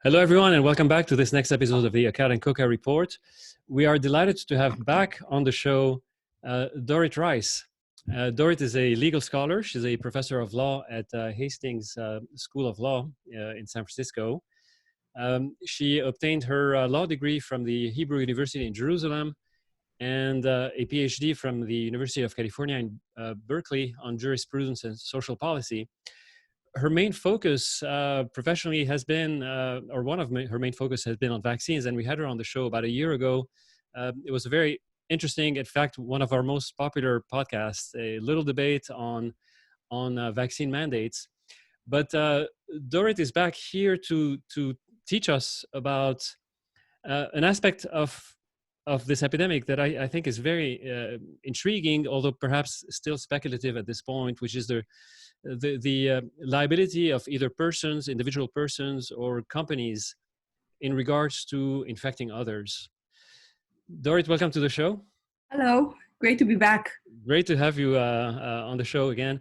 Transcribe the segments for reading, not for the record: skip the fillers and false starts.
Hello, everyone, and welcome back to this next episode of the Akkad and Koka Report. We are delighted to have back on the show Dorit Reiss. Dorit is a legal scholar. She's a professor of law at Hastings School of Law in San Francisco. She obtained her law degree from the Hebrew University in Jerusalem and a PhD from the University of California in Berkeley on Jurisprudence and Social Policy. Her main focus professionally has been, or one of her main focus has been on vaccines, and we had her on the show about a year ago. It was a very interesting, in fact, one of our most popular podcasts, a little debate on vaccine mandates. But Dorit is back here to teach us about an aspect of this epidemic that I think is very intriguing, although perhaps still speculative at this point, which is the liability of either persons, individual persons, or companies in regards to infecting others. Dorit, welcome to the show. Hello, great to be back. Great to have you on the show again.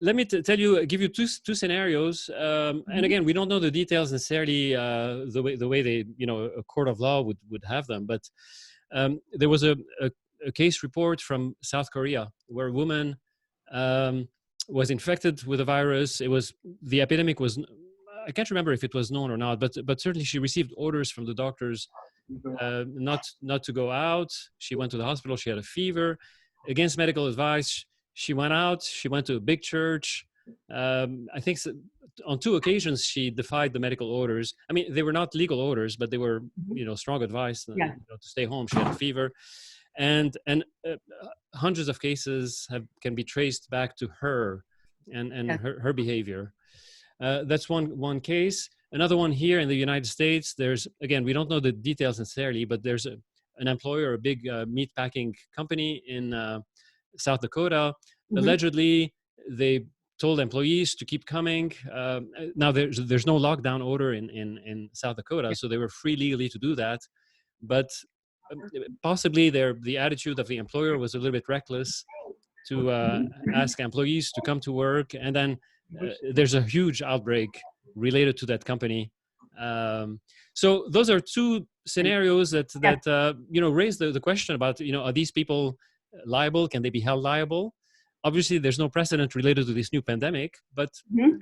Let me give you two scenarios. And again, we don't know the details necessarily the way they, a court of law would have them. But there was a case report from South Korea where a woman was infected with a virus. The epidemic was, I can't remember if it was known or not, but certainly she received orders from the doctors not to go out. She went to the hospital. She had a fever. Against medical advice, she went out. She went to a big church. I think on two occasions she defied the medical orders. I mean, they were not legal orders, but they were, strong advice to stay home. She had a fever. And hundreds of cases can be traced back to her and her behavior. That's one case. Another one here in the United States, again, we don't know the details necessarily, but there's an employer, a big meat packing company in South Dakota. Allegedly, they told employees to keep coming. Now, there's no lockdown order in South Dakota, so they were free legally to do that. But possibly the attitude of the employer was a little bit reckless to ask employees to come to work, and then there's a huge outbreak related to that company. So those are two scenarios that raise the question about, are these people liable? Can they be held liable? Obviously, there's no precedent related to this new pandemic, but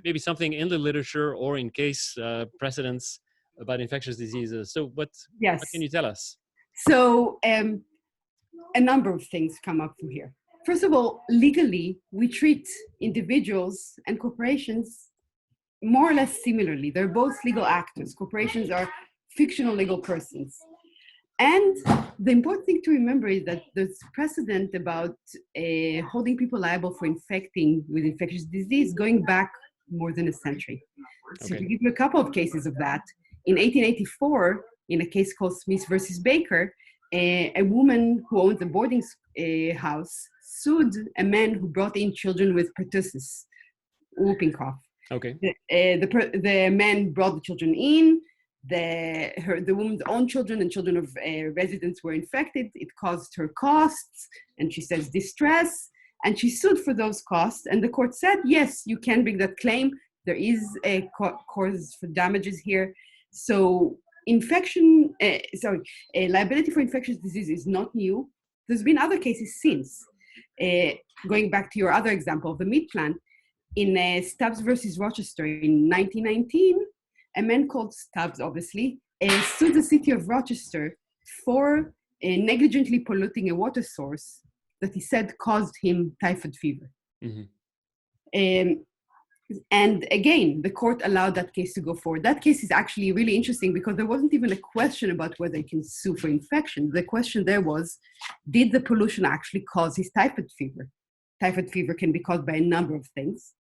maybe something in the literature or in case precedents about infectious diseases. So what can you tell us? So a number of things come up from here. First of all, legally, we treat individuals and corporations more or less similarly. They're both legal actors. Corporations are fictional legal persons. And the important thing to remember is that there's precedent about holding people liable for infecting with infectious disease going back more than a century. So to give you a couple of cases of that, in 1884, in a case called Smith versus Baker, a woman who owned a boarding house sued a man who brought in children with pertussis, whooping cough. Okay. The man brought the children in. The woman's own children and children of residents were infected. It caused her costs, and she says distress, and she sued for those costs. And the court said, yes, you can bring that claim. There is a cause for damages here. So liability for infectious disease is not new. There's been other cases since. Going back to your other example of the meat plant, in Stubbs versus Rochester in 1919, a man called Stubbs, obviously, sued the city of Rochester for negligently polluting a water source that he said caused him typhoid fever. And again, the court allowed that case to go forward. That case is actually really interesting because there wasn't even a question about whether he can sue for infection. The question there was, did the pollution actually cause his typhoid fever? Typhoid fever can be caused by a number of things.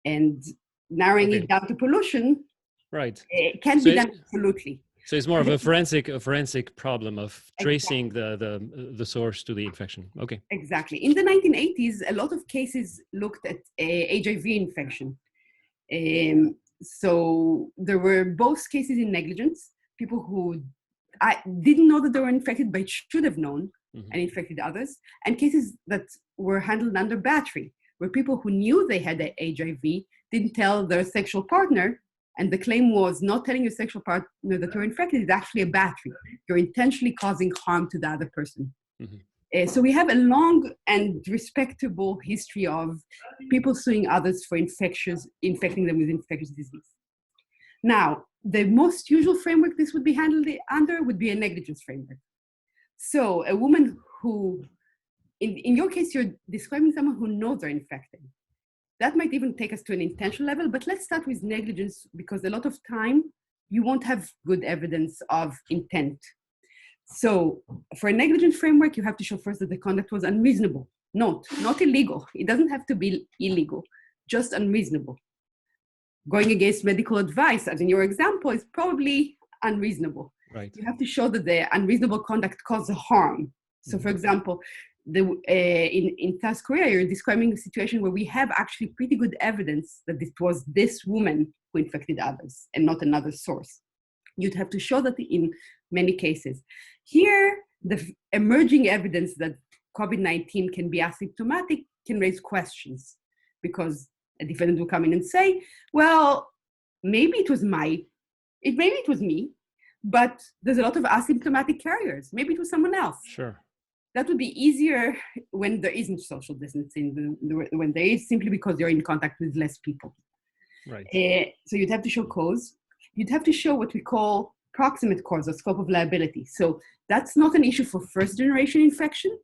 And narrowing it down to pollution can be done absolutely. So it's more of a forensic problem of tracing the source to the infection. Okay. Exactly. In the 1980s, a lot of cases looked at HIV infection. So there were both cases in negligence, people who didn't know that they were infected but should have known and infected others, and cases that were handled under battery, where people who knew they had HIV didn't tell their sexual partner And the claim was not telling your sexual partner that you're infected is actually a battery. You're intentionally causing harm to the other person. Mm-hmm. So we have a long and respectable history of people suing others for infecting them with infectious disease. Now, the most usual framework this would be handled under would be a negligence framework. So a woman who, in your case, you're describing someone who knows they're infected. That might even take us to an intentional level, but let's start with negligence because a lot of time you won't have good evidence of intent. So for a negligent framework, you have to show first that the conduct was unreasonable. Not illegal. It doesn't have to be illegal, just unreasonable. Going against medical advice, as in your example, is probably unreasonable. Right. You have to show that the unreasonable conduct caused harm. So for example, in South Korea, you're describing a situation where we have actually pretty good evidence that it was this woman who infected others and not another source. You'd have to show that in many cases. Here, the emerging evidence that COVID-19 can be asymptomatic can raise questions because a defendant will come in and say, well, maybe it was me, but there's a lot of asymptomatic carriers. Maybe it was someone else. Sure. That would be easier when there isn't social distancing, when there is simply because you're in contact with less people. Right. So you'd have to show cause. You'd have to show what we call proximate cause or scope of liability. So that's not an issue for first generation infection.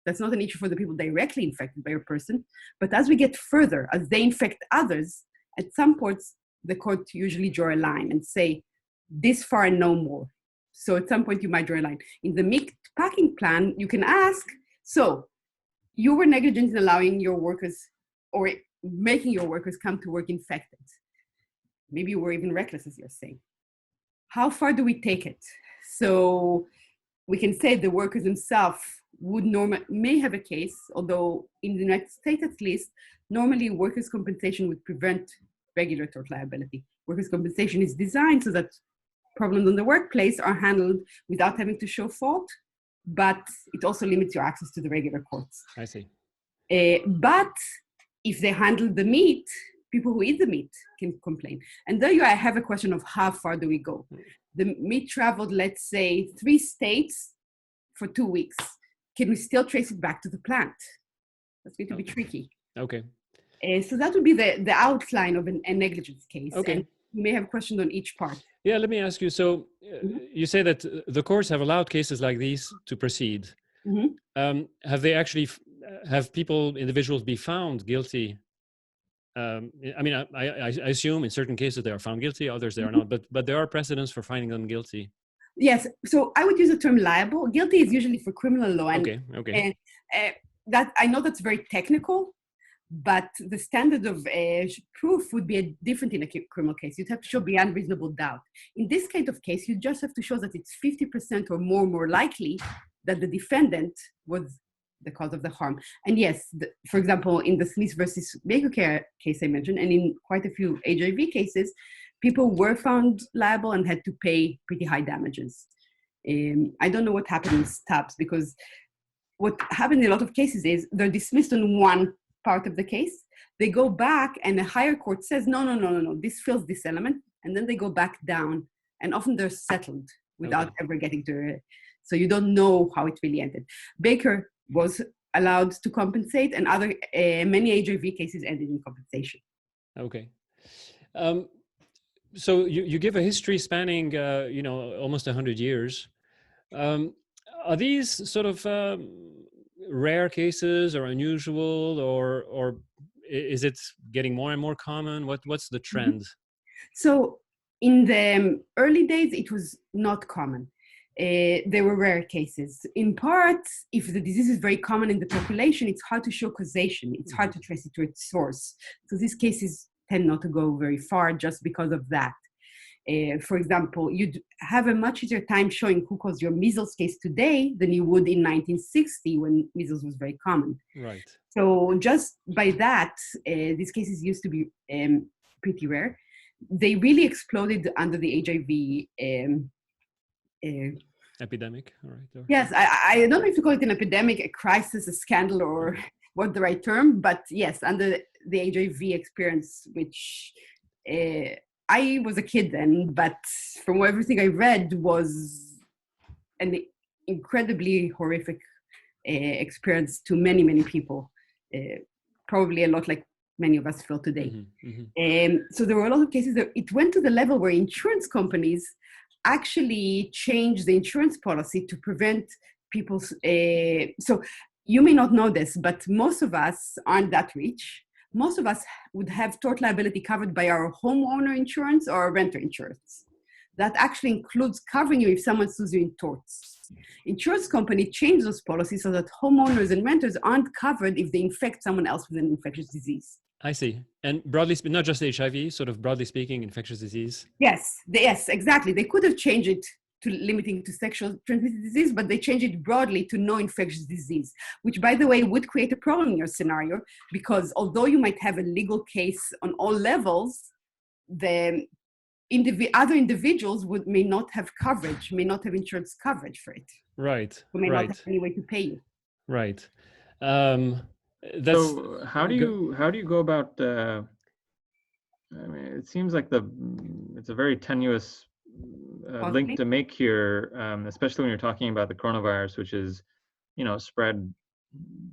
That's not an issue for the people directly infected by a person. But as we get further, as they infect others, at some points, the court usually draw a line and say, this far and no more. So at some point you might draw a line. In the meat packing plan, you can ask, so you were negligent in allowing your workers or making your workers come to work infected. Maybe you were even reckless, as you're saying. How far do we take it? So we can say the workers themselves may have a case, although in the United States at least, normally workers' compensation would prevent regular tort liability. Workers' compensation is designed so that problems in the workplace are handled without having to show fault, but it also limits your access to the regular courts. I see. But if they handle the meat, people who eat the meat can complain. And there I have a question of how far do we go? The meat traveled, let's say, 3 states for 2 weeks. Can we still trace it back to the plant? That's going to be tricky. Okay. So that would be the outline of a negligence case. Okay. And you may have questions on each part. Yeah, let me ask you. So you say that the courts have allowed cases like these to proceed. Mm-hmm. Have they actually, individuals be found guilty? I mean, I assume in certain cases they are found guilty, others they are not, but there are precedents for finding them guilty. Yes, so I would use the term liable. Guilty is usually for criminal law. And, okay. That I know that's very technical, but the standard of proof would be different in a criminal case. You'd have to show beyond reasonable doubt. In this kind of case, you just have to show that it's 50% or more likely that the defendant was the cause of the harm. And yes, for example, in the Smith versus Baker Care case I mentioned, and in quite a few HIV cases, people were found liable and had to pay pretty high damages. I don't know what happened in Stubbs, because what happened in a lot of cases is they're dismissed on one part of the case. They go back and a higher court says, no, this fills this element. And then they go back down and often they're settled without ever getting to it. So you don't know how it really ended. Baker was allowed to compensate and many HIV cases ended in compensation. Okay. So you give a history spanning, almost 100 years. Are these sort of rare cases or unusual, or is it getting more and more common? What's the trend? So in the early days, it was not common. They were rare cases. In part, if the disease is very common in the population, it's hard to show causation. It's hard to trace it to its source. So these cases tend not to go very far just because of that. For example, you'd have a much easier time showing who caused your measles case today than you would in 1960 when measles was very common. Right. So just by that, these cases used to be pretty rare. They really exploded under the HIV epidemic. All right. Yes, I don't know if you call it an epidemic, a crisis, a scandal, or what the right term, but yes, under the HIV experience, which I was a kid then, but from everything I read was an incredibly horrific experience to many, many people. Probably a lot like many of us feel today. So there were a lot of cases that it went to the level where insurance companies actually changed the insurance policy to prevent people's, so you may not know this, but most of us aren't that rich. Most of us would have tort liability covered by our homeowner insurance or our renter insurance. That actually includes covering you if someone sues you in torts. Insurance company changed those policies so that homeowners and renters aren't covered if they infect someone else with an infectious disease. I see. And broadly, not just HIV, sort of broadly speaking, infectious disease. Yes, exactly. They could have changed it to limiting to sexual transmitted disease, but they changed it broadly to no infectious disease, which, by the way, would create a problem in your scenario, because although you might have a legal case on all levels, the other individuals may not have coverage, may not have insurance coverage for it. Right. Who may not have any way to pay you. Right. So how do you go about? I mean, it seems like it's a very tenuous link to make here, especially when you're talking about the coronavirus, which is, spread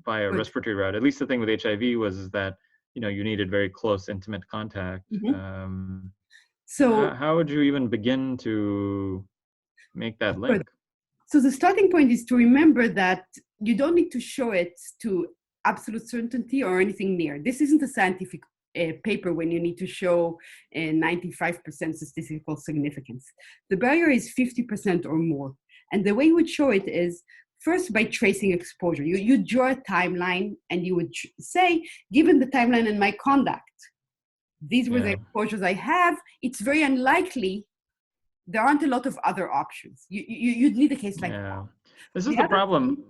by a respiratory route. At least the thing with HIV was that you needed very close, intimate contact. So how would you even begin to make that link? So the starting point is to remember that you don't need to show it to absolute certainty or anything near. This isn't a scientific paper when you need to show 95% statistical significance. The barrier is 50% or more. And the way you would show it is first by tracing exposure. You draw a timeline and you would say, given the timeline and my conduct, these were the exposures I have. It's very unlikely there aren't a lot of other options. You'd need a case like that. This is the problem.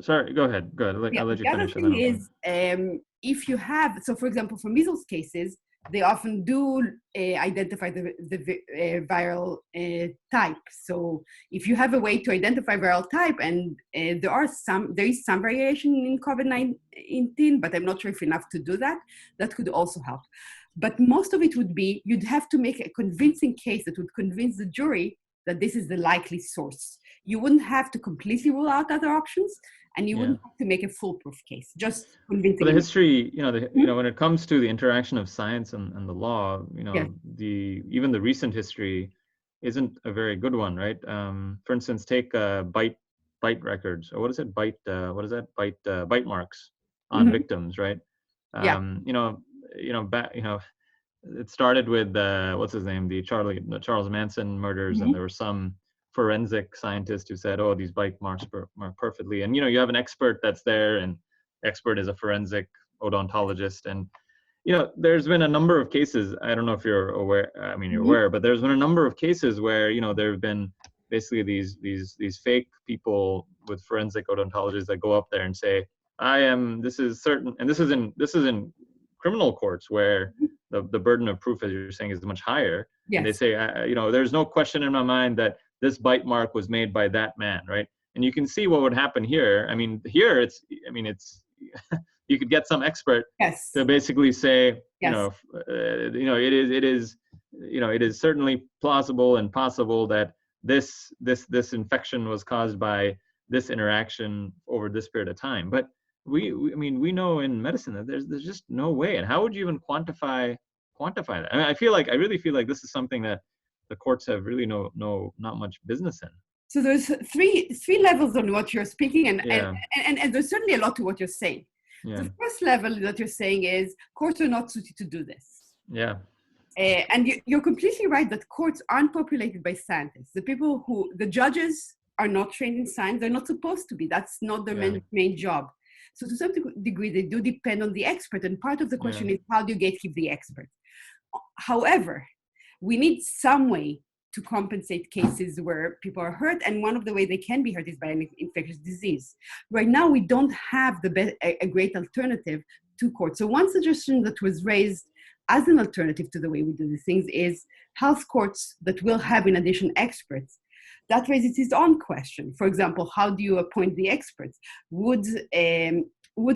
Sorry, go ahead. I'll let you finish. The other thing is, if you have, so for example, for measles cases, they often do identify the viral type. So if you have a way to identify viral type, and there is some variation in COVID-19, but I'm not sure if enough to do that, that could also help. But most of it would be, you'd have to make a convincing case that would convince the jury that this is the likely source. You wouldn't have to completely rule out other options, and you wouldn't have to make a foolproof case, just convincing. But the history, when it comes to the interaction of science and the law, even the recent history isn't a very good one, right? For instance, take bite records, or bite marks on victims, right? It started with what's his name, the Charles Manson murders, and there were some forensic scientist who said, "Oh, these bite marks mark perfectly." And you have an expert that's there, and expert is a forensic odontologist, and there's been a number of cases. I don't know if you're aware. I mean, you're aware, but there's been a number of cases where there have been basically these fake people with forensic odontologists that go up there and say, "This is certain," and this is in criminal courts where the burden of proof, as you're saying, is much higher. Yes. And they say, there's no question in my mind that this bite mark was made by that man, right? And you can see what would happen here. I mean, here it's you could get some expert to basically say, it is certainly plausible and possible that this infection was caused by this interaction over this period of time. But we know in medicine that there's just no way. And how would you even quantify that? I mean, I really feel like this is something that the courts have really not much business in. So there's three levels on what you're speaking, and there's certainly a lot to what you're saying. Yeah. The first level that you're saying is courts are not suited to do this. Yeah. And you're completely right that courts aren't populated by scientists. The judges are not trained in science. They're not supposed to be. That's not their main job. So to some degree, they do depend on the expert. And part of the question is, how do you gatekeep the expert? However, we need some way to compensate cases where people are hurt. And one of the ways they can be hurt is by an infectious disease. Right now, we don't have a great alternative to court. So one suggestion that was raised as an alternative to the way we do these things is health courts that will have, in addition, experts. That raises its own question. For example, how do you appoint the experts? Would a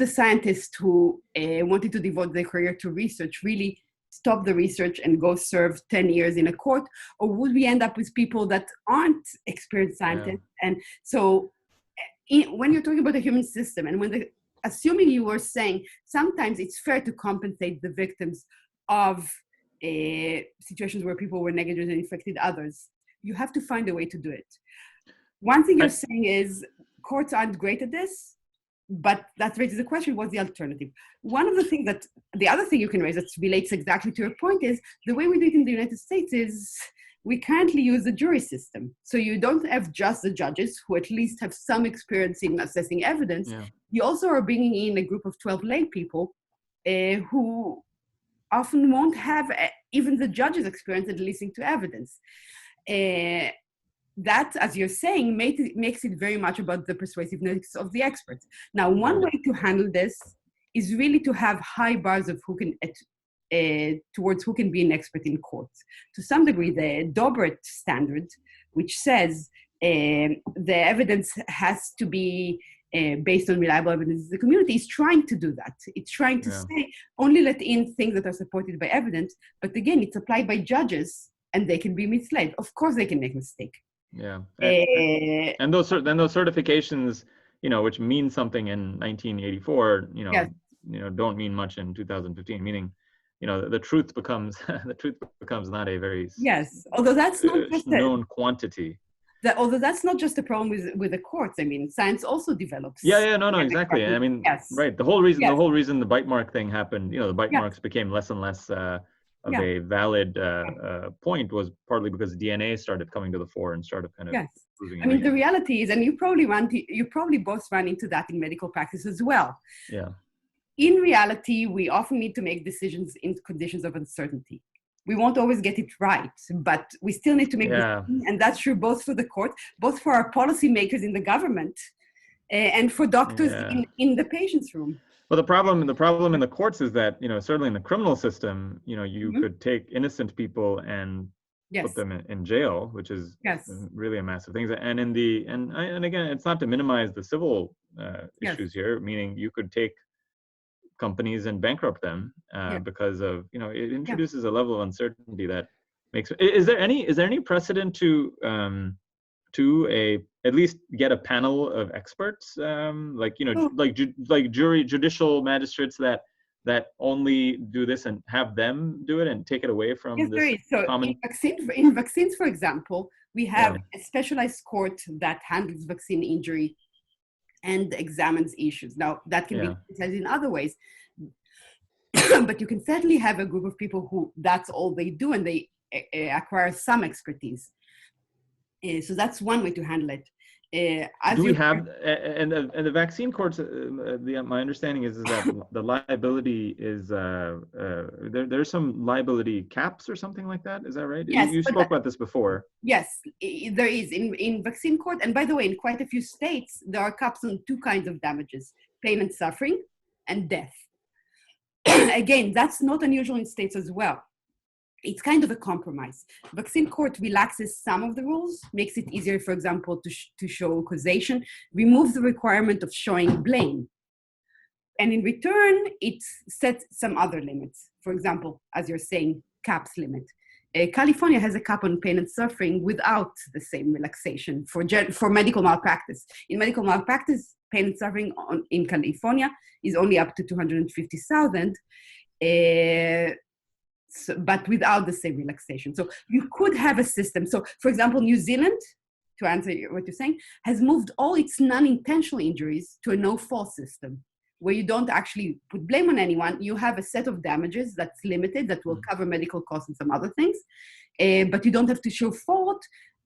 scientist who wanted to devote their career to research really stop the research and go serve 10 years in a court? Or would we end up with people that aren't experienced scientists? Yeah. And so when you're talking about a human system, and assuming you were saying sometimes it's fair to compensate the victims of situations where people were negligent and infected others, you have to find a way to do it. One thing you're saying is courts aren't great at this, but that raises the question, what's the alternative? The other thing you can raise that relates exactly to your point is the way we do it in the United States is we currently use the jury system. So you don't have just the judges who at least have some experience in assessing evidence. Yeah. You also are bringing in a group of 12 lay people who often won't have even the judge's experience in listening to evidence. That, as you're saying, makes it very much about the persuasiveness of the experts. Now, one way to handle this is really to have high bars of towards who can be an expert in courts. To some degree, the Dorit standard, which says the evidence has to be based on reliable evidence, the community is trying to do that. It's trying to say, only let in things that are supported by evidence, but again, it's applied by judges, and they can be misled. Of course, they can make a mistake. Yeah, and those certifications, which mean something in 1984, don't mean much in 2015. Meaning, the truth becomes not a very although that's not just known quantity. Although that's not just a problem with the courts. I mean, science also develops. No, exactly. I mean, right. The whole reason the bite mark thing happened, the bite marks became less and less of a valid point was partly because DNA started coming to the fore and started kind of proving. I mean, the reality is, and you probably both run into that in medical practice as well. Yeah. In reality, we often need to make decisions in conditions of uncertainty. We won't always get it right, but we still need to make decisions, and that's true both for the court, both for our policymakers in the government, and for doctors in the patient's room. Well, the problem in the courts is that, certainly in the criminal system, you could take innocent people and put them in jail, which is really a massive thing. And and again, it's not to minimize the civil issues here, meaning you could take companies and bankrupt them because of, it introduces a level of uncertainty that makes. Is there any precedent to at least get a panel of experts, judicial magistrates that only do this and have them do it and take it away from this there is. So common. In vaccines, for example, we have a specialized court that handles vaccine injury and examines issues. Now, that can be exercised in other ways, but you can certainly have a group of people who that's all they do, and they acquire some expertise. So that's one way to handle it. Do we have, and the vaccine courts, my understanding is that the liability is, there's some liability caps or something like that. Is that right? Yes, you spoke about this before. Yes, there is in vaccine court. And by the way, in quite a few states, there are caps on two kinds of damages: pain and suffering and death. Again, that's not unusual in states as well. It's kind of a compromise. Vaccine court relaxes some of the rules, makes it easier, for example, to show causation, removes the requirement of showing blame. And in return, it sets some other limits. For example, as you're saying, caps limit. California has a cap on pain and suffering without the same relaxation for medical malpractice. In medical malpractice, pain and suffering in California is only up to $250,000. But without the same relaxation. So you could have a system. So, for example, New Zealand, to answer what you're saying, has moved all its non-intentional injuries to a no-fault system, where you don't actually put blame on anyone. You have a set of damages that's limited, that will cover medical costs and some other things, but you don't have to show fault,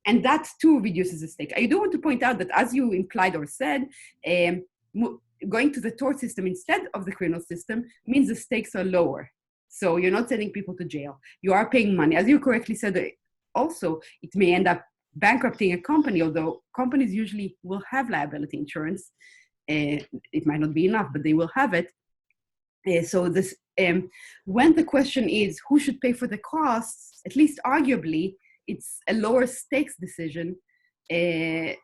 and that too reduces the stake. I do want to point out that, as you implied or said, going to the tort system instead of the criminal system means the stakes are lower. So you're not sending people to jail. You are paying money. As you correctly said, also, it may end up bankrupting a company, although companies usually will have liability insurance. It might not be enough, but they will have it. So this, when the question is who should pay for the costs, at least arguably, it's a lower stakes decision, and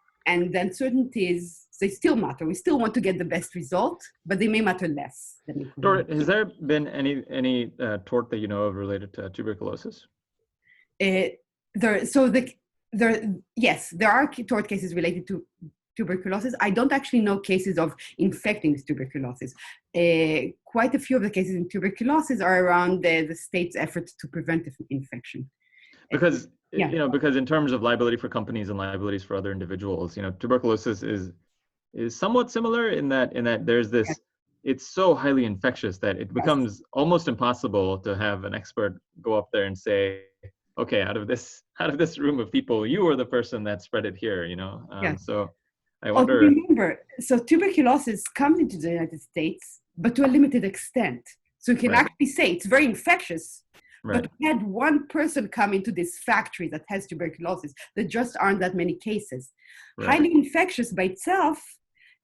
the uncertainty is They still matter. We still want to get the best result, but they may matter less than it could be. Dorit, has there been any tort that you know of related to tuberculosis? Yes, there are tort cases related to tuberculosis. I don't actually know cases of infecting with tuberculosis. Quite a few of the cases in tuberculosis are around the state's efforts to prevent infection. Because Yeah. because in terms of liability for companies and liabilities for other individuals, tuberculosis is somewhat similar in that there's this. Yes. It's so highly infectious that it becomes almost impossible to have an expert go up there and say, okay, out of this room of people, you are the person that spread it here. Yes. So I wonder. Remember, so tuberculosis comes into the United States, but to a limited extent. So you can Right. actually say it's very infectious. Right. But we had one person come into this factory that has tuberculosis. There just aren't that many cases. Right. Highly infectious by itself,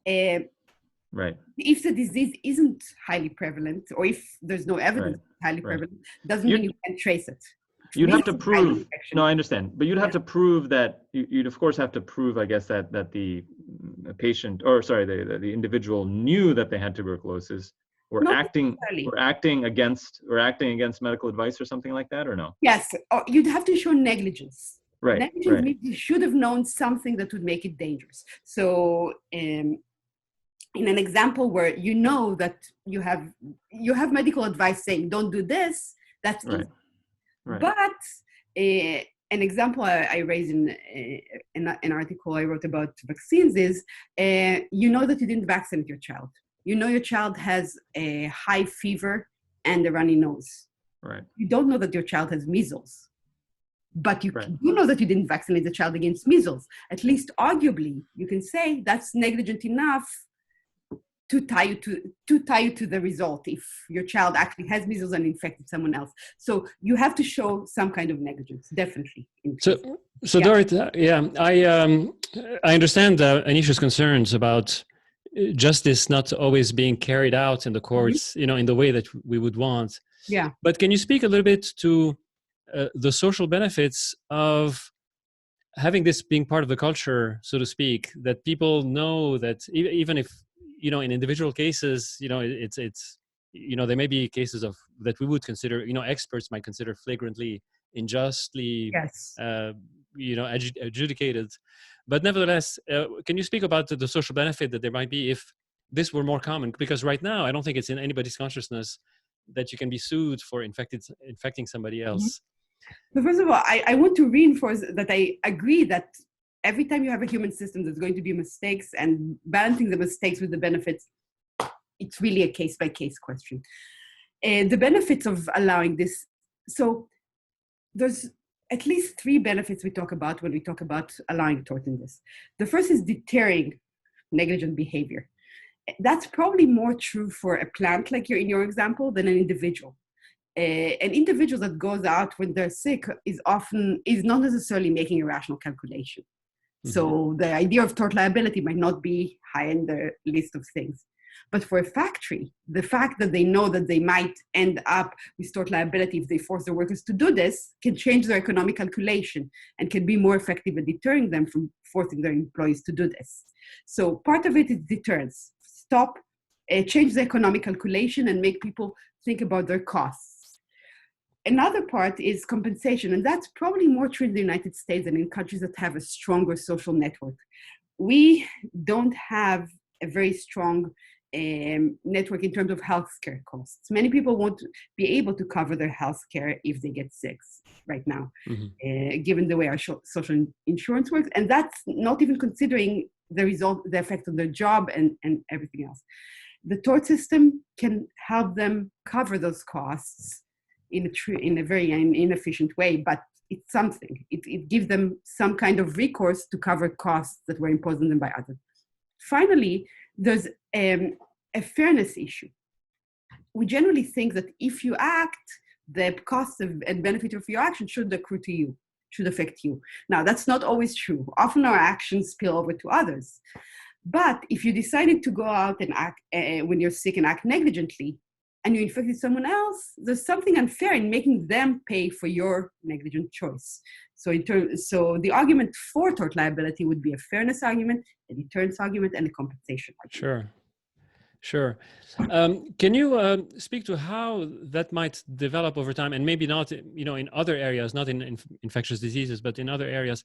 Right. if the disease isn't highly prevalent, or if there's no evidence it's highly prevalent, doesn't mean you can trace it. You'd have to prove. No, I understand, but you'd have to prove that. You'd of course have to prove, I guess, that the patient, or sorry, the individual knew that they had tuberculosis, or acting against medical advice or something like that, or no? Yes, or you'd have to show negligence. Right. Negligence means you should have known something that would make it dangerous. So, in an example where you know that you have medical advice saying don't do this, that's easy. Right. But an example I raised in an article I wrote about vaccines is you know that you didn't vaccinate your child. You know your child has a high fever and a runny nose. Right. You don't know that your child has measles. But you do know that you didn't vaccinate the child against measles. At least arguably, you can say that's negligent enough to tie you to the result if your child actually has measles and infected someone else. So you have to show some kind of negligence, definitely. So Dorit, I understand Anisha's concerns about justice not always being carried out in the courts, in the way that we would want. Yeah. But can you speak a little bit to the social benefits of having this being part of the culture, so to speak, that people know that even if, in individual cases, it's there may be cases of that we would consider, experts might consider flagrantly, unjustly, yes. Adjudicated. But nevertheless, can you speak about the social benefit that there might be if this were more common? Because right now, I don't think it's in anybody's consciousness that you can be sued for infecting somebody else. So first of all, I want to reinforce that I agree that every time you have a human system, there's going to be mistakes, and balancing the mistakes with the benefits, it's really a case-by-case question. The benefits of allowing this, so there's at least 3 benefits we talk about when we talk about allowing tort in this. The first is deterring negligent behavior. That's probably more true for a plant, like in your example, than an individual. An individual that goes out when they're sick is not necessarily making a rational calculation. Mm-hmm. So the idea of tort liability might not be high in the list of things. But for a factory, the fact that they know that they might end up with tort liability if they force their workers to do this can change their economic calculation and can be more effective at deterring them from forcing their employees to do this. So part of it is deterrence. Change the economic calculation and make people think about their costs. Another part is compensation, and that's probably more true in the United States than in countries that have a stronger social network. We don't have a very strong network in terms of healthcare costs. Many people won't be able to cover their healthcare if they get sick right now, given the way our social insurance works, and that's not even considering the effect on their job and everything else. The tort system can help them cover those costs in a very inefficient way, but it's something. It gives them some kind of recourse to cover costs that were imposed on them by others. Finally, there's a fairness issue. We generally think that if you act, the cost and benefit of your action should accrue to you, should affect you. Now, that's not always true. Often our actions spill over to others. But if you decided to go out and act when you're sick and act negligently, and you infected someone else, there's something unfair in making them pay for your negligent choice. So the argument for tort liability would be a fairness argument, a deterrence argument, and a compensation argument. Sure. Can you speak to how that might develop over time, and maybe not, in other areas, not in infectious diseases, but in other areas?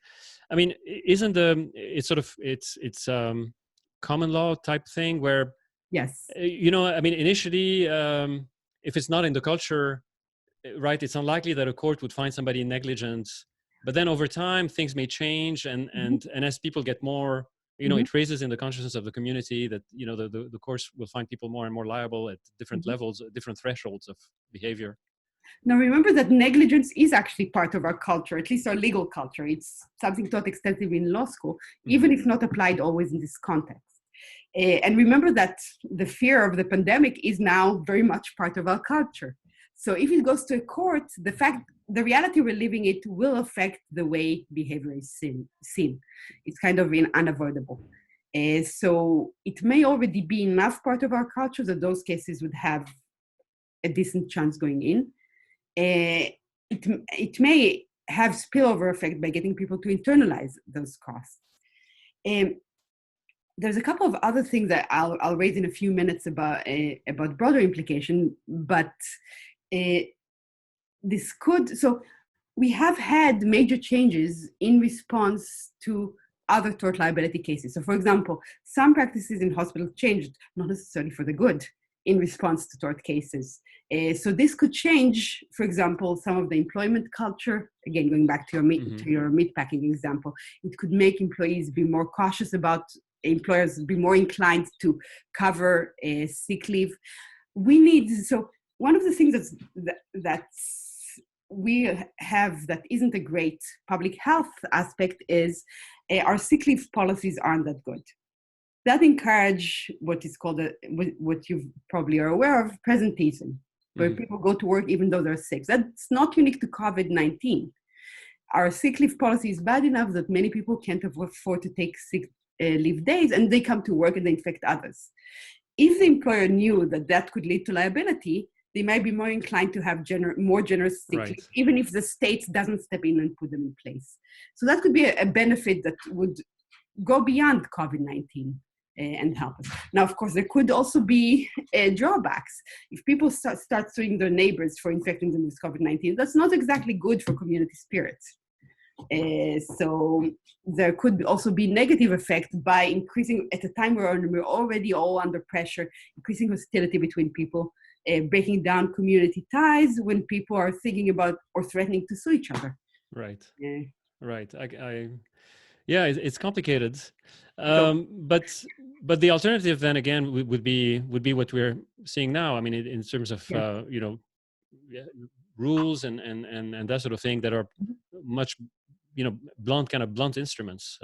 I mean, isn't it's common law type thing where, yes, initially, if it's not in the culture, right, it's unlikely that a court would find somebody negligent, but then over time things may change, and as people get more, it raises in the consciousness of the community that, the courts will find people more and more liable at different levels, different thresholds of behavior. Now, remember that negligence is actually part of our culture, at least our legal culture. It's something taught extensively in law school, even if not applied always in this context. And remember that the fear of the pandemic is now very much part of our culture. So if it goes to a court, the reality we're living it will affect the way behavior is seen. It's kind of unavoidable. So it may already be enough part of our culture that those cases would have a decent chance going in. It may have spillover effect by getting people to internalize those costs. There's a couple of other things that I'll raise in a few minutes about broader implication, but so we have had major changes in response to other tort liability cases. So for example, some practices in hospitals changed, not necessarily for the good, in response to tort cases. So this could change, for example, some of the employment culture. Again, going back to your meatpacking example, it could make employees be more cautious about, employers be more inclined to cover sick leave. So one of the things that we have that isn't a great public health aspect is our sick leave policies aren't that good. That encourage what is called, what you probably are aware of, presenteeism, where people go to work even though they're sick. That's not unique to COVID-19. Our sick leave policy is bad enough that many people can't afford to take sick leave days, and they come to work and they infect others. If the employer knew that could lead to liability, they might be more inclined to have more generous sick leave, even if the state doesn't step in and put them in place. So that could be a benefit that would go beyond COVID-19 and help us. Now, of course, there could also be drawbacks. If people start suing their neighbors for infecting them with COVID-19, that's not exactly good for community spirit. So there could also be negative effect by increasing, at a time where we're already all under pressure, increasing hostility between people, breaking down community ties when people are thinking about or threatening to sue each other. Right. Right. It's complicated. But the alternative then again would be what we're seeing now. I mean, in terms of rules and that sort of thing that are much blunt instruments.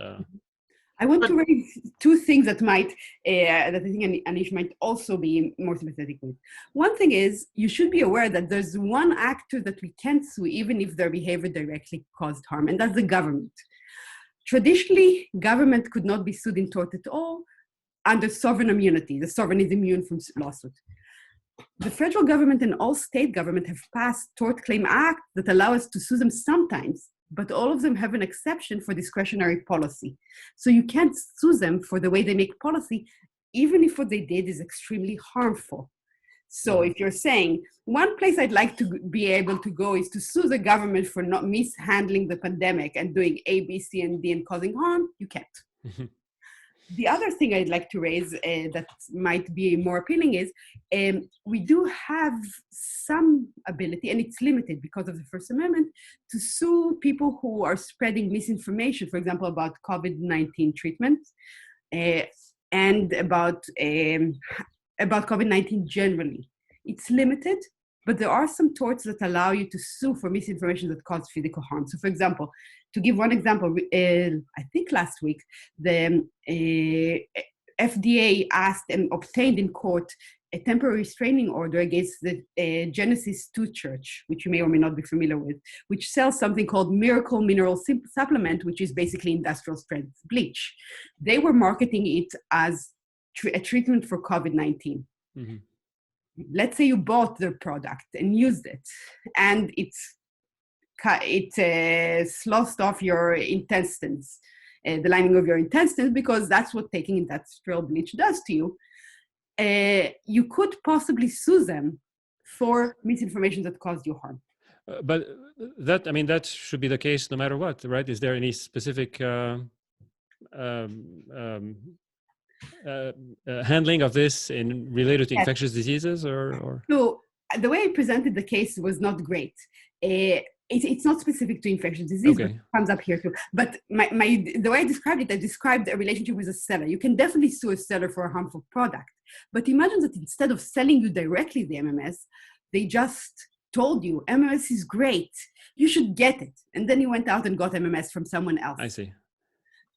I want to raise two things that I think Anish might also be more sympathetic with. One thing is, you should be aware that there's one actor that we can't sue even if their behavior directly caused harm, and that's the government. Traditionally, government could not be sued in tort at all under sovereign immunity. The sovereign is immune from lawsuit. The federal government and all state government have passed tort claim act that allow us to sue them sometimes, but all of them have an exception for discretionary policy. So you can't sue them for the way they make policy, even if what they did is extremely harmful. So if you're saying, one place I'd like to be able to go is to sue the government for not mishandling the pandemic and doing A, B, C, and D and causing harm, you can't. The other thing I'd like to raise that might be more appealing is we do have some ability, and it's limited because of the First Amendment, to sue people who are spreading misinformation, for example, about COVID-19 treatments and about COVID-19 generally. It's limited, but there are some torts that allow you to sue for misinformation that causes physical harm. So for example, to give one example, I think last week, the FDA asked and obtained in court a temporary restraining order against the Genesis 2 Church, which you may or may not be familiar with, which sells something called Miracle Mineral Supplement, which is basically industrial strength bleach. They were marketing it as a treatment for COVID-19. let's say you bought their product and used it, and it sloughed off your intestines, the lining of your intestines, because that's what taking industrial bleach does to you. You could possibly sue them for misinformation that caused you harm. But that should be the case no matter what, right? Is there any specific handling of this related to infectious diseases, or? So the way I presented the case was not great. It's not specific to infectious disease, but it comes up here too. But the way I described a relationship with a seller. You can definitely sue a seller for a harmful product. But imagine that instead of selling you directly the MMS, they just told you, MMS is great, you should get it. And then you went out and got MMS from someone else. I see.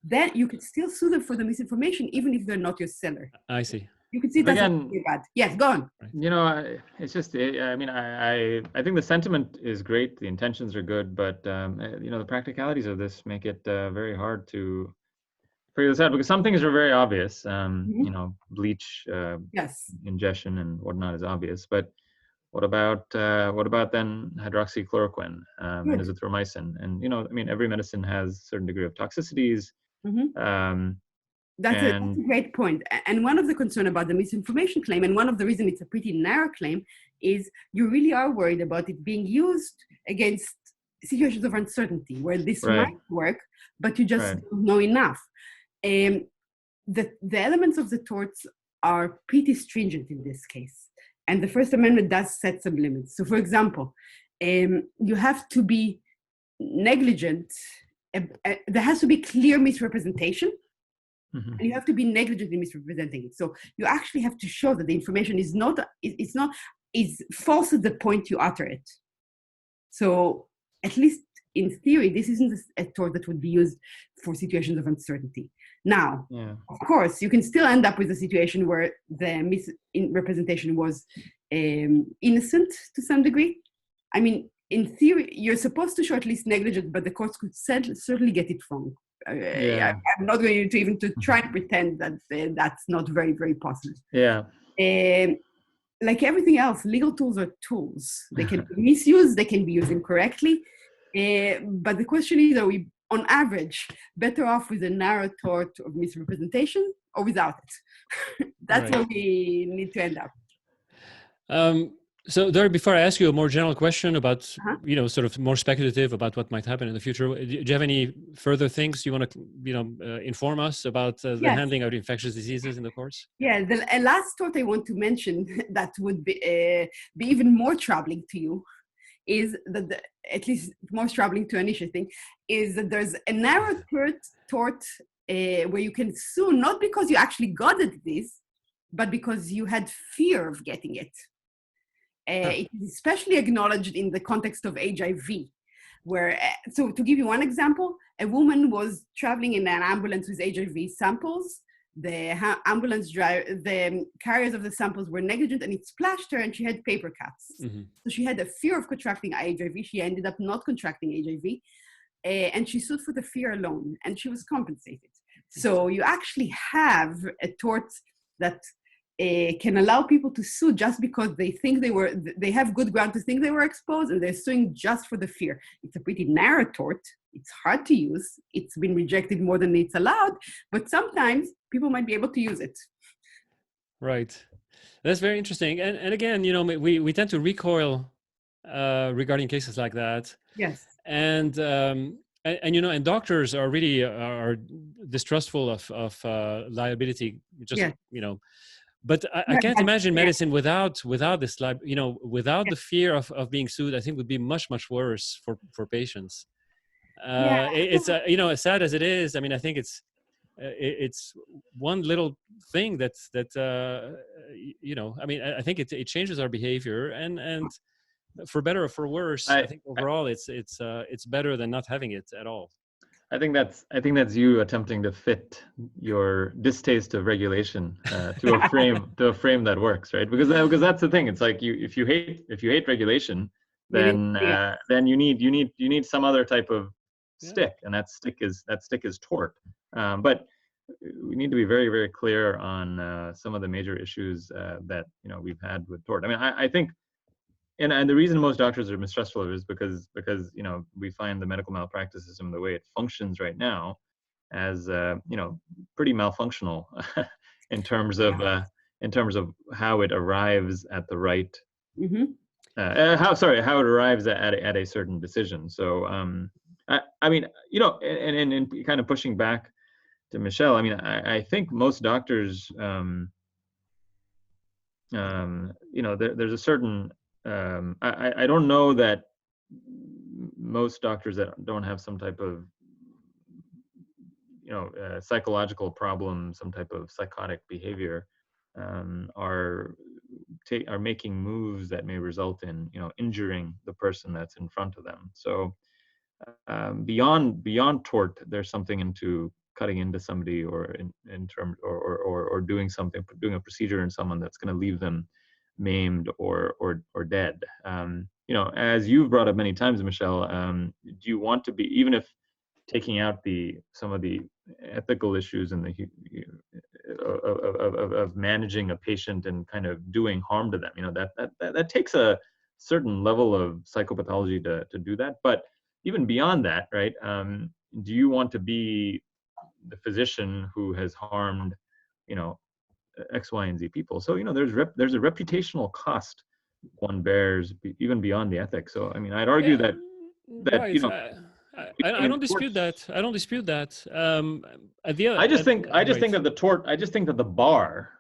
Then you could still sue them for the misinformation, even if they're not your seller. I see. You can see that's really bad. Yes, go on. You know, it's just, I mean, I think the sentiment is great. The intentions are good, but, you know, the practicalities of this make it very hard to figure this out, because some things are very obvious. You know, bleach ingestion and whatnot is obvious, but what about then hydroxychloroquine and azithromycin? And, you know, I mean, every medicine has a certain degree of toxicities. That's a great point. And one of the concern about the misinformation claim, and one of the reasons it's a pretty narrow claim, is you really are worried about it being used against situations of uncertainty where this might work, but you just don't know enough. The elements of the torts are pretty stringent in this case. And the First Amendment does set some limits. So for example, you have to be negligent. There has to be clear misrepresentation. And you have to be negligent in misrepresenting it. So you actually have to show that the information is false at the point you utter it. So at least in theory, this isn't a tort that would be used for situations of uncertainty. Now, of course, you can still end up with a situation where the misrepresentation was innocent to some degree. I mean, in theory, you're supposed to show at least negligence, but the courts could certainly get it wrong. I'm not going to even try to pretend that that's not very, very possible. Like everything else, legal tools are tools. They can be misused, they can be used incorrectly. But the question is, are we, on average, better off with a narrow tort of misrepresentation or without it? That's where we need to end up. So, Dorit, before I ask you a more general question about, you know, sort of more speculative about what might happen in the future, do you have any further things you want to, you know, inform us about the handling of infectious diseases in the courts? Yeah, the last tort I want to mention that would be even more troubling to you is that, at least most troubling to Anish, I think, is that there's a narrow tort where you can sue not because you actually got the disease, but because you had fear of getting it. It is especially acknowledged in the context of HIV, where, so to give you one example, a woman was traveling in an ambulance with HIV samples. The ambulance driver, the carriers of the samples were negligent, and it splashed her, and she had paper cuts. So she had a fear of contracting HIV. She ended up not contracting HIV, and she sued for the fear alone, and she was compensated. So you actually have a tort that can allow people to sue just because they think they have good ground to think they were exposed, and they're suing just for the fear. It's a pretty narrow tort. It's hard to use. It's been rejected more than it's allowed, but sometimes people might be able to use it. Right. That's very interesting. And again, you know, we tend to recoil regarding cases like that. Yes. And you know, and doctors are really are distrustful of liability. Just you know. But I can't imagine medicine without this, you know, without the fear of being sued. I think would be much worse for patients. It's you know, as sad as it is. I mean, I think it's one little thing that you know. I mean, I think it changes our behavior, and for better or for worse, I think overall it's better than not having it at all. I think that's you attempting to fit your distaste of regulation to a frame that works, right? Because that's the thing. It's like if you hate regulation, then you need some other type of stick, and that stick is tort. But we need to be very, very clear on some of the major issues that we've had with tort. I mean, I think, and the reason most doctors are mistrustful is because we find the medical malpractice system, the way it functions right now, as pretty malfunctional in terms of how it arrives at the right. Mm-hmm. How it arrives at a certain decision. So I mean, and kind of pushing back to Michelle, I mean, I think most doctors, there's a certain, I don't know that most doctors that don't have some type of, psychological problem, some type of psychotic behavior, are making moves that may result in, injuring the person that's in front of them. So beyond tort, there's something into cutting into somebody or in terms or doing a procedure in someone that's going to leave them maimed or dead. As you've brought up many times, Michelle, do you want to be, even if taking out some of the ethical issues and of managing a patient and kind of doing harm to them, that takes a certain level of psychopathology to do that. But even beyond that, right? Do you want to be the physician who has harmed, X, Y, and Z people? So there's a reputational cost one bears even beyond the ethics. So I mean, I'd argue that right. I don't dispute that. I don't dispute that. I just think that the tort. I just think that the bar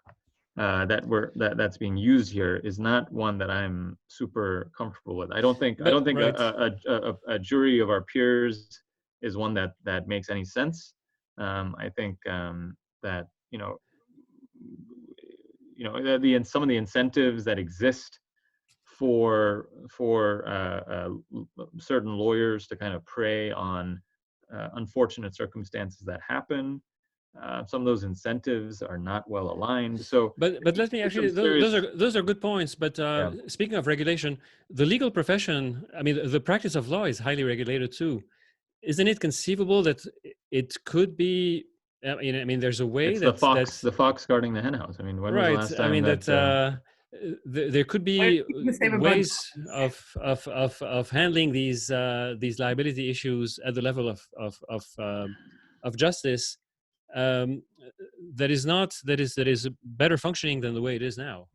that's being used here is not one that I'm super comfortable with. I don't think right. a jury of our peers is one that makes any sense. I think that some of the incentives that exist for certain lawyers to kind of prey on unfortunate circumstances that happen. Some of those incentives are not well aligned. So, but let me actually, those are good points. But speaking of regulation, the legal profession, I mean, the practice of law is highly regulated too. Isn't it conceivable that it could be? I mean, there's a way it's the fox guarding the hen house. I mean, when was the last time? I mean there could be ways of handling these liability issues at the level of justice that is better functioning than the way it is now.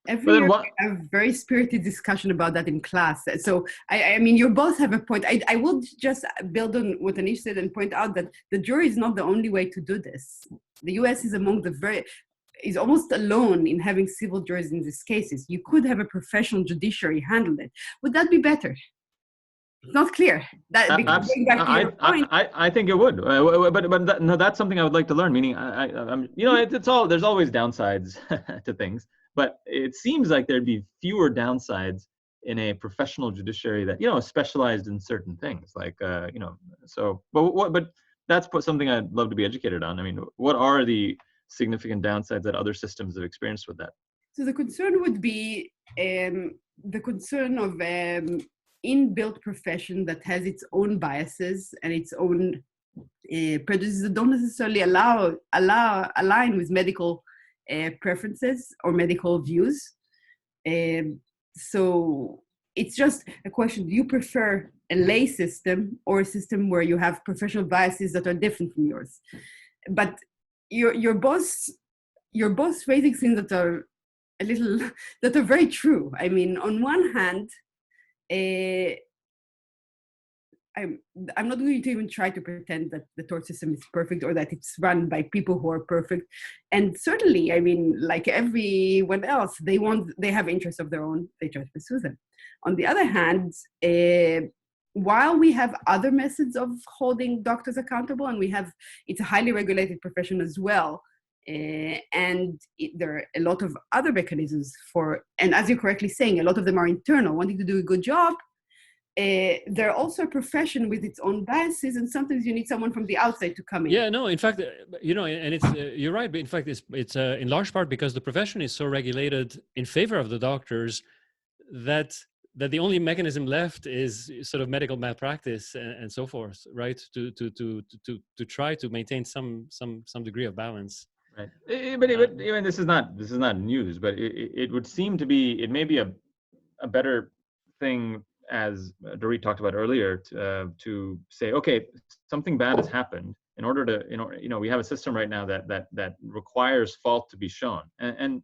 Every year we have very spirited discussion about that in class. So I mean, you both have a point. I will just build on what Anish said and point out that the jury is not the only way to do this. The US is is almost alone in having civil juries in these cases. You could have a professional judiciary handle it. Would that be better? It's not clear. That going back to your point. I think it would, but no, that's something I would like to learn. Meaning, it's all, there's always downsides to things, but it seems like there'd be fewer downsides in a professional judiciary that specialized in certain things, like So, but that's something I'd love to be educated on. I mean, what are the significant downsides that other systems have experienced with that? So the concern would be the concern of inbuilt profession that has its own biases and its own prejudices that don't necessarily align with medical preferences or medical views. So it's just a question: do you prefer a lay system or a system where you have professional biases that are different from yours? But you're both raising things that are that are very true. I mean, on one hand, I'm not going to even try to pretend that the tort system is perfect or that it's run by people who are perfect. And certainly, I mean, like everyone else, they have interests of their own, they try to pursue them. On the other hand, while we have other methods of holding doctors accountable, and it's a highly regulated profession as well, and there are a lot of other mechanisms and as you're correctly saying, a lot of them are internal, wanting to do a good job. They're also a profession with its own biases, and sometimes you need someone from the outside to come in. Yeah, no, in fact, and it's you're right, but in fact, it's in large part because the profession is so regulated in favor of the doctors that that the only mechanism left is sort of medical malpractice and so forth, right? To try to maintain some degree of balance. Right. But even this is not news, but it would seem to be, it may be a better thing, as Dorit talked about earlier, to say, okay, something bad has happened. In order to, we have a system right now that requires fault to be shown, and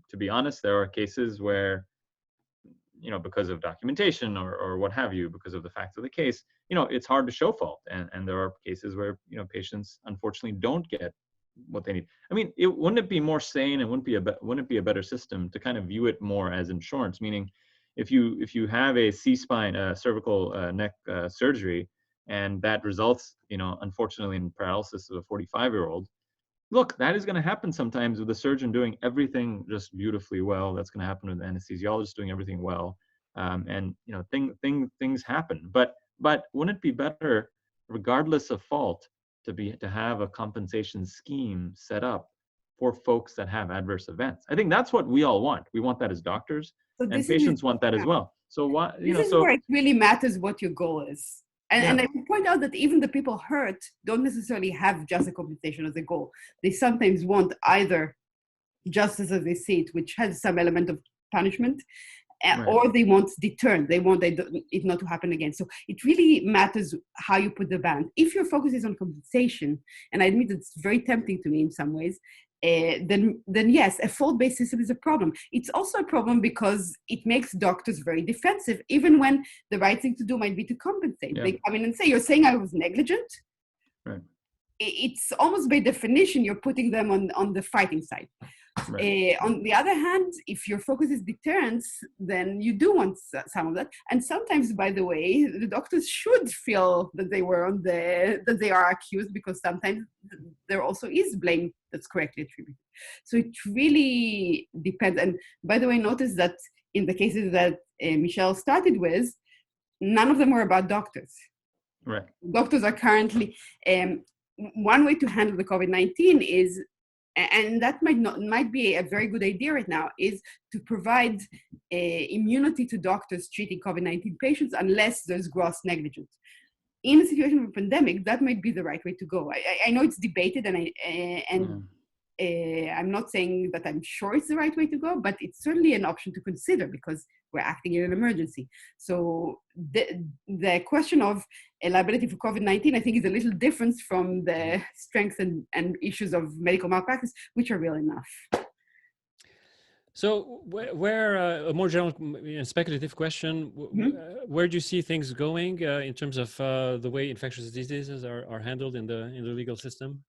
to be honest, there are cases where, because of documentation or what have you, because of the facts of the case, it's hard to show fault, and there are cases where patients unfortunately don't get what they need. I mean, wouldn't it be more sane, and wouldn't it be a better system to kind of view it more as insurance? Meaning, if you have a C-spine, cervical neck surgery, and that results, unfortunately, in paralysis of a 45-year-old, look, that is going to happen sometimes with the surgeon doing everything just beautifully well. That's going to happen with the anesthesiologist doing everything well, and things happen. But wouldn't it be better, regardless of fault, to have a compensation scheme set up for folks that have adverse events? I think that's what we all want. We want that as doctors, and patients want that as well. So what this is where it really matters what your goal is. And I would point out that even the people hurt don't necessarily have just a compensation as a goal. They sometimes want either justice as they see it, which has some element of punishment, right, or they want deterrent. They want it not to happen again. So it really matters how you put the balance. If your focus is on compensation, and I admit it's very tempting to me in some ways, then yes, a fault-based system is a problem. It's also a problem because it makes doctors very defensive, even when the right thing to do might be to compensate. Yeah. They come in and say, you're saying I was negligent? Right. It's almost by definition, you're putting them on the fighting side. Right. On the other hand, if your focus is deterrence, then you do want some of that. And sometimes, by the way, the doctors should feel that they were that they are accused, because sometimes there also is blame that's correctly attributed. So it really depends. And by the way, notice that in the cases that Michelle started with, none of them were about doctors. Right. Doctors are currently, one way to handle the COVID-19 is, and that might be a very good idea right now, is to provide immunity to doctors treating COVID-19 patients unless there's gross negligence. In a situation of a pandemic, that might be the right way to go. I know it's debated, and I'm not saying that I'm sure it's the right way to go, but it's certainly an option to consider because we're acting in an emergency. So the question of liability for COVID-19, I think, is a little different from the strengths and issues of medical malpractice, which are real enough. So where a more general speculative question, where do you see things going in terms of the way infectious diseases are handled in the legal system?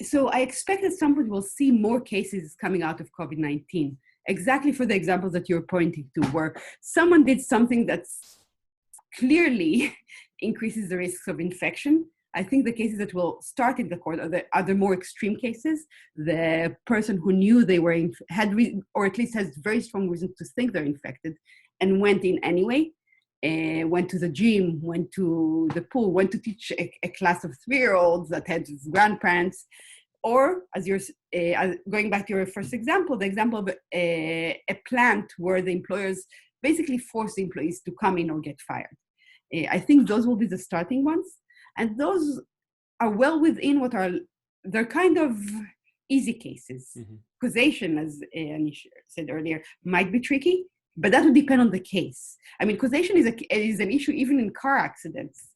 So I expect at some point we'll see more cases coming out of COVID-19, exactly for the examples that you're pointing to, where someone did something that's clearly increases the risks of infection. I think the cases that will start in the court are the more extreme cases. The person who knew they were or at least has very strong reason to think they're infected and went in anyway. Went to the gym, went to the pool, went to teach a class of 3-year-olds that had grandparents, or as you're going back to your first example, the example of a plant where the employers basically force the employees to come in or get fired. I think those will be the starting ones, and those are well within they're kind of easy cases. Mm-hmm. Causation, as Anish said earlier, might be tricky, but that would depend on the case. I mean, causation is an issue even in car accidents.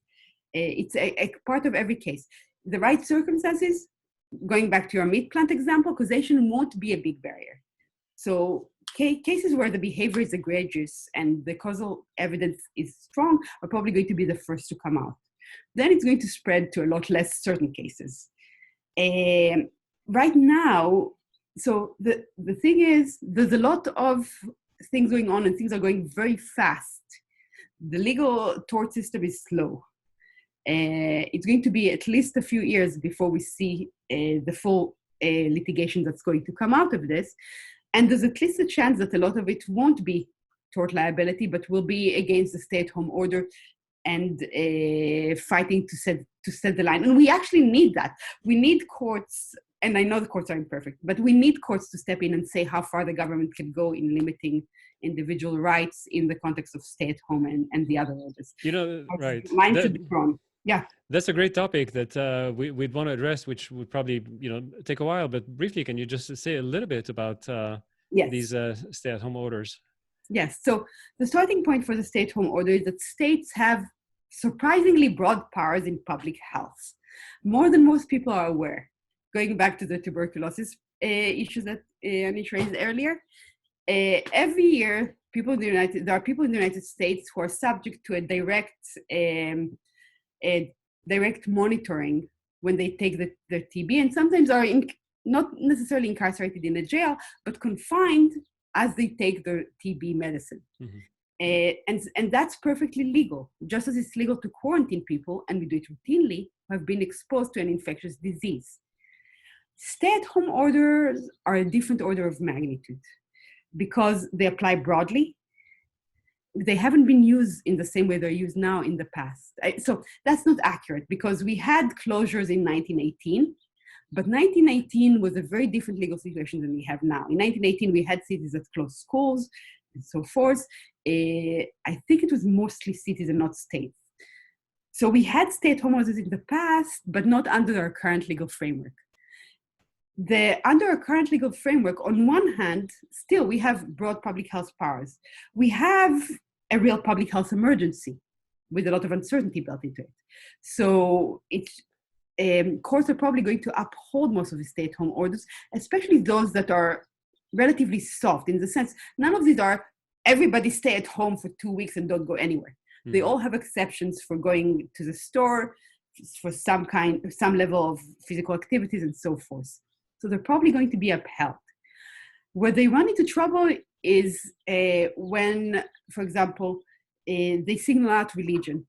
It's a part of every case. The right circumstances, going back to your meat plant example, causation won't be a big barrier. So cases where the behavior is egregious and the causal evidence is strong are probably going to be the first to come out. Then it's going to spread to a lot less certain cases. Right now, so the thing is, there's a lot of things going on and things are going very fast. The legal tort system is slow. It's going to be at least a few years before we see the full litigation that's going to come out of this. And there's at least a chance that a lot of it won't be tort liability, but will be against the stay-at-home order and fighting to set the line. And we actually need that. We need courts, and I know the courts are imperfect, but we need courts to step in and say how far the government can go in limiting individual rights in the context of stay-at-home and the other orders. Right. Mine should be grown. Yeah. That's a great topic that we'd want to address, which would probably, take a while. But briefly, can you just say a little bit about these stay-at-home orders? Yes. So the starting point for the stay-at-home order is that states have surprisingly broad powers in public health, more than most people are aware. Going back to the tuberculosis issues that Anish raised earlier, every year, there are people in the United States who are subject to a direct monitoring when they take their TB, and sometimes are not necessarily incarcerated in a jail, but confined as they take their TB medicine. Mm-hmm. And that's perfectly legal, just as it's legal to quarantine people, and we do it routinely, who have been exposed to an infectious disease. Stay-at-home orders are a different order of magnitude because they apply broadly. They haven't been used in the same way they're used now in the past. So that's not accurate, because we had closures in 1918, but 1918 was a very different legal situation than we have now. In 1918, we had cities that closed schools and so forth. I think it was mostly cities and not states. So we had stay-at-home orders in the past, but not under our current legal framework. Under our current legal framework, on one hand, still we have broad public health powers. We have a real public health emergency with a lot of uncertainty built into it. So courts are probably going to uphold most of the stay-at-home orders, especially those that are relatively soft, in the sense, none of these are everybody stay at home for 2 weeks and don't go anywhere. Mm-hmm. They all have exceptions for going to the store, for some level of physical activities and so forth. So they're probably going to be upheld. Where they run into trouble is when, for example, they signal out religion.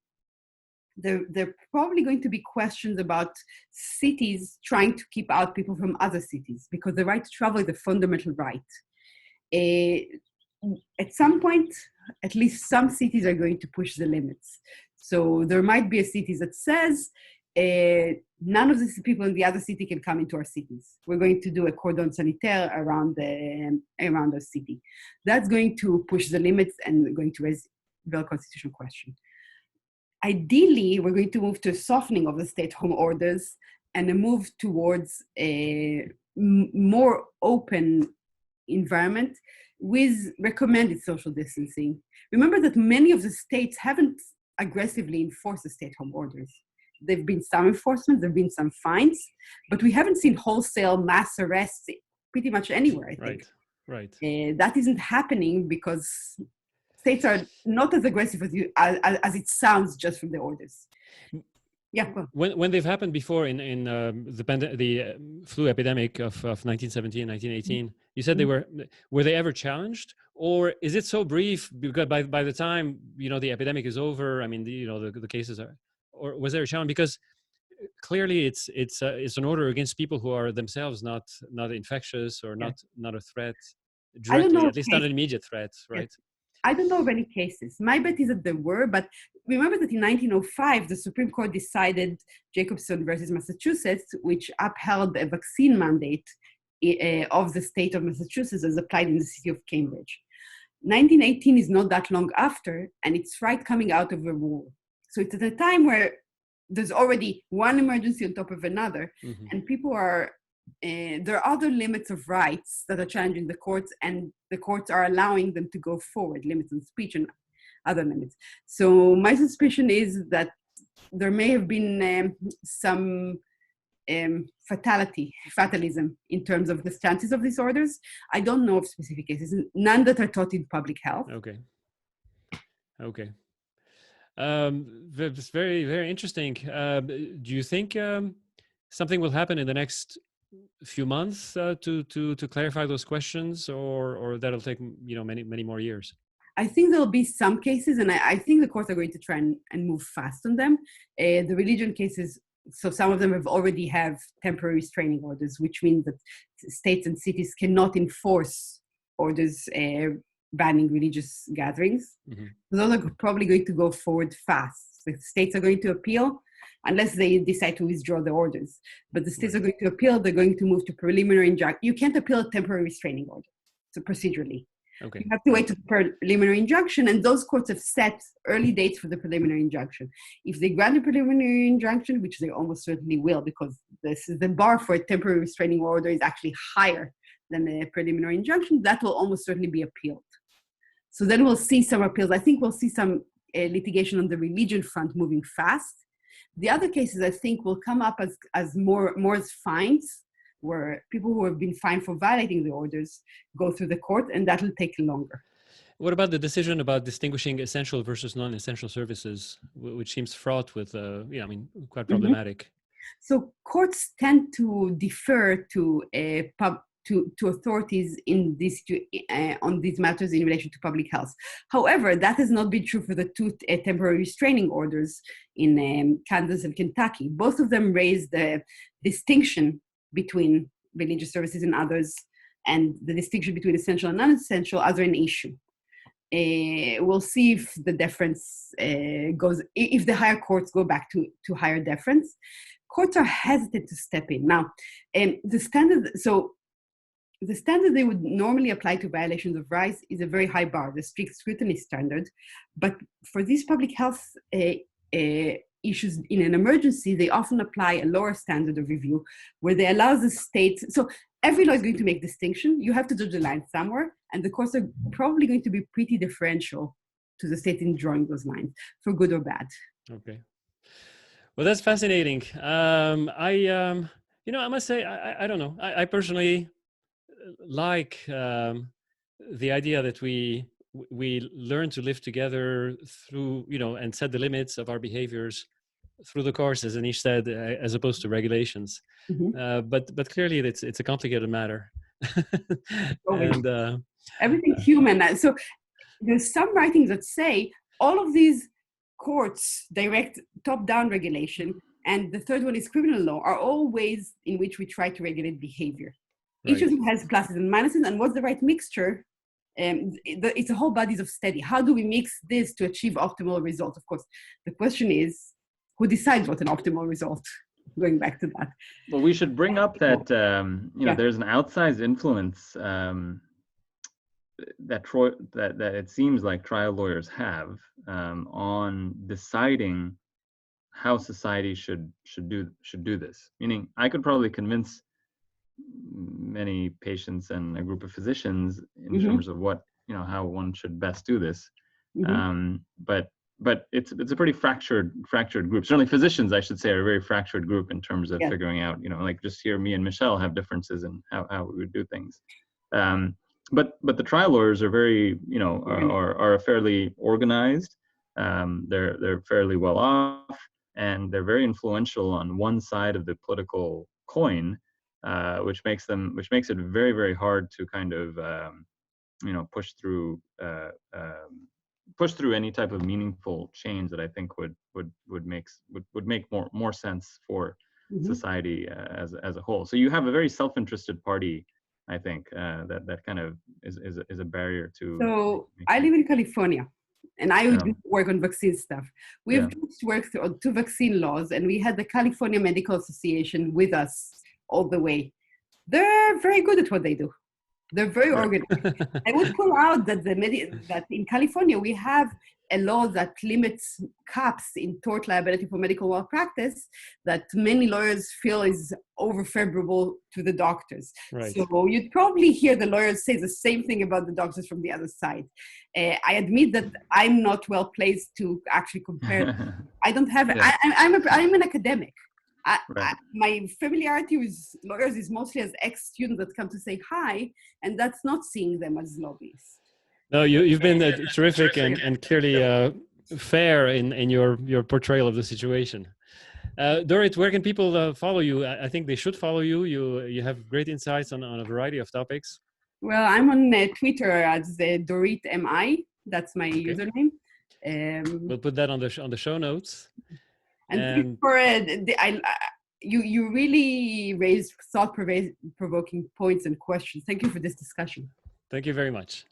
There are probably going to be questions about cities trying to keep out people from other cities, because the right to travel is a fundamental right. At some point, at least some cities are going to push the limits. So there might be a city that says, none of the people in the other city can come into our cities. We're going to do a cordon sanitaire around the city. That's going to push the limits and going to raise a real constitutional question. Ideally, we're going to move to a softening of the stay-at-home orders and a move towards a more open environment with recommended social distancing. Remember that many of the states haven't aggressively enforced the stay-at-home orders. There have been some enforcement, there have been some fines, but we haven't seen wholesale mass arrests pretty much anywhere, I think. Right. That isn't happening because states are not as aggressive as it sounds just from the orders. Yeah. Well. When they've happened before in the flu epidemic of 1917, 1918, mm-hmm. you said were they ever challenged, or is it so brief because by the time the epidemic is over? I mean, the cases are, or was there a challenge? Because clearly it's an order against people who are themselves not infectious or not a threat directly, at least not an immediate threat, right? Yes. I don't know of any cases. My bet is that there were, but remember that in 1905, the Supreme Court decided Jacobson versus Massachusetts, which upheld a vaccine mandate of the state of Massachusetts as applied in the city of Cambridge. 1918 is not that long after, and it's right coming out of a war. So it's at a time where there's already one emergency on top of another, mm-hmm. and people are, there are other limits of rights that are challenging the courts, and the courts are allowing them to go forward, limits on speech and other limits. So my suspicion is that there may have been some fatalism in terms of the chances of disorders. I don't know of specific cases, none that are taught in public health. Okay. That's very, very interesting. Do you think something will happen in the next few months to clarify those questions, or that'll take many more years? I think there'll be some cases, and I think the courts are going to try and move fast on them. The religion cases, so some of them already have temporary restraining orders, which means that states and cities cannot enforce orders banning religious gatherings. Mm-hmm. Those are probably going to go forward fast. The states are going to appeal unless they decide to withdraw the orders. But the states are going to appeal. They're going to move to preliminary injunction. You can't appeal a temporary restraining order, so procedurally. Okay. You have to wait to the preliminary injunction, and those courts have set early dates for the preliminary injunction. If they grant a preliminary injunction, which they almost certainly will, because this is the bar for a temporary restraining order is actually higher than the preliminary injunction, that will almost certainly be appealed. So then we'll see some appeals. I think we'll see some litigation on the religion front moving fast. The other cases, I think, will come up as more as fines, where people who have been fined for violating the orders go through the court, and that will take longer. What about the decision about distinguishing essential versus non-essential services, which seems fraught with, quite problematic? So courts tend to defer to authorities in this on these matters in relation to public health. However, that has not been true for the two temporary restraining orders in Kansas and Kentucky. Both of them raised the distinction between religious services and others, and the distinction between essential and non-essential as an issue. We'll see if the deference if the higher courts go back to higher deference. Courts are hesitant to step in. Now, the standard they would normally apply to violations of rights is a very high bar, the strict scrutiny standard. But for these public health issues in an emergency, they often apply a lower standard of review where they allow the state. So every law is going to make distinction. You have to judge the line somewhere, and the courts are probably going to be pretty differential to the state in drawing those lines, for good or bad. Okay. Well, that's fascinating. I must say, I don't know. I personally like the idea that we learn to live together through, and set the limits of our behaviors through the courts, as Anish said, as opposed to regulations. Mm-hmm. But clearly, it's a complicated matter. And everything's human. So there's some writings that say all of these courts direct top-down regulation, and the third one is criminal law, are all ways in which we try to regulate behavior. Right. Each of them has pluses and minuses, and what's the right mixture? It's a whole bodies of study. How do we mix this to achieve optimal results? Of course, the question is, who decides what an optimal result? Going back to that. Well, we should bring up that there's an outsized influence that it seems like trial lawyers have on deciding how society should do this. Meaning, I could probably convince many patients and a group of physicians in mm-hmm. terms of what how one should best do this. Mm-hmm. But it's a pretty fractured group. Certainly, physicians, I should say, are a very fractured group in terms of figuring out. Like just here, me and Michelle have differences in how we would do things. But the trial lawyers are very, are fairly organized. They're fairly well off, and they're very influential on one side of the political coin, which makes it very, very hard to kind of, push through any type of meaningful change that I think would make more sense for mm-hmm. society as a whole. So you have a very self-interested party, I think, that kind of is a barrier to. So I live in California, and I would work on vaccine stuff. We have just worked on 2 vaccine laws, and we had the California Medical Association with us all the way. They're very good at what they do. They're very organized. I would pull out that that in California we have a law that limits caps in tort liability for medical malpractice that many lawyers feel is over-favorable to the doctors. Right. So you'd probably hear the lawyers say the same thing about the doctors from the other side. I admit that I'm not well placed to actually compare. I don't have. Yeah. I'm an academic. My familiarity with lawyers is mostly as ex-students that come to say hi, and that's not seeing them as lobbyists. No, you've been terrific and clearly fair in your portrayal of the situation. Dorit, where can people follow you? I think they should follow you. You have great insights on a variety of topics. Well, I'm on Twitter as Dorit MI. That's my username. We'll put that on the show notes. And for you really raised thought-provoking points and questions. Thank you for this discussion. Thank you very much.